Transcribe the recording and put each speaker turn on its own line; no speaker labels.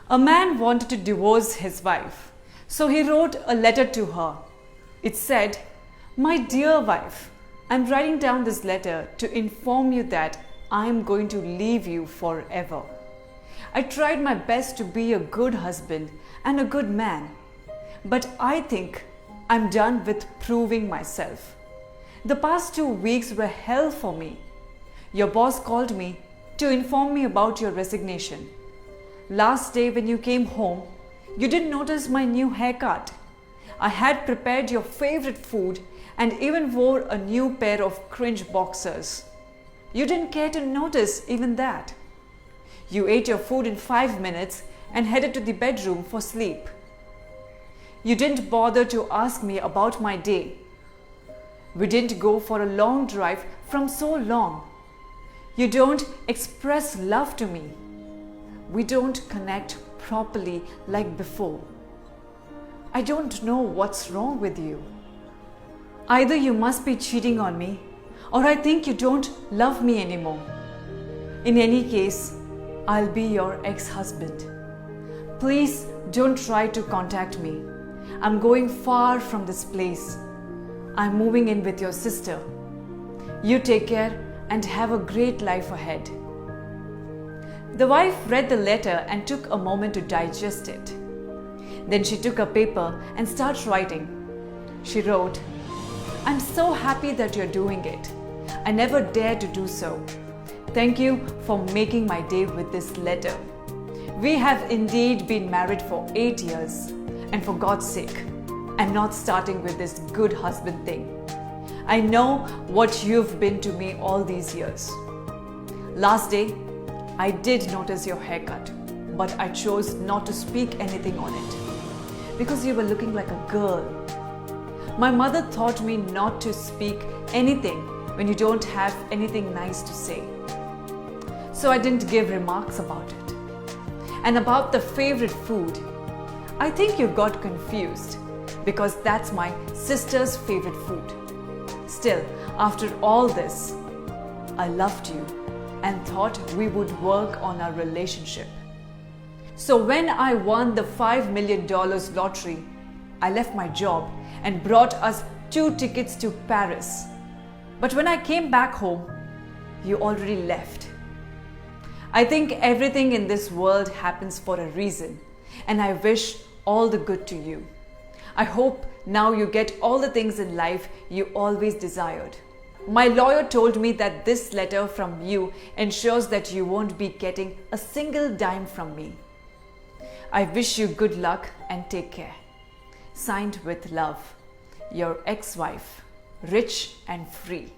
A man wanted to divorce his wife, so he wrote a letter to her. It said, "My dear wife, I'm writing down this letter to inform you that I am going to leave you forever. I tried my best to be a good husband and a good man, but I think I'm done with proving myself. The past 2 weeks were hell for me. Your boss called me to inform me about your resignation. Last day when you came home, you didn't notice my new haircut. I had prepared your favorite food and even wore a new pair of cringe boxers. You didn't care to notice even that. You ate your food in 5 minutes and headed to the bedroom for sleep. You didn't bother to ask me about my day. We didn't go for a long drive from so long. You don't express love to me. We don't connect properly like before. I don't know what's wrong with you. Either you must be cheating on me, or I think you don't love me anymore. In any case, I'll be your ex-husband. Please don't try to contact me. I'm going far from this place. I'm moving in with your sister. You take care and have a great life ahead." The wife read the letter and took a moment to digest it. Then she took a paper and started writing. She wrote, "I'm so happy that you're doing it. I never dared to do so. Thank you for making my day with this letter. We have indeed been married for 8 years, and for God's sake, I'm not starting with this good husband thing. I know what you've been to me all these years. Last day, I did notice your haircut, but I chose not to speak anything on it because you were looking like a girl. My mother taught me not to speak anything when you don't have anything nice to say. So I didn't give remarks about it. And about the favorite food, I think you got confused because that's my sister's favorite food. Still, after all this, I loved you and thought we would work on our relationship. So when I won the $5 million lottery, I left my job and brought us 2 tickets to Paris. But when I came back home, you already left. I think everything in this world happens for a reason, and I wish all the good to you. I hope now you get all the things in life you always desired. My lawyer told me that this letter from you ensures that you won't be getting a single dime from me. I wish you good luck and take care. Signed with love, your ex-wife, rich and free."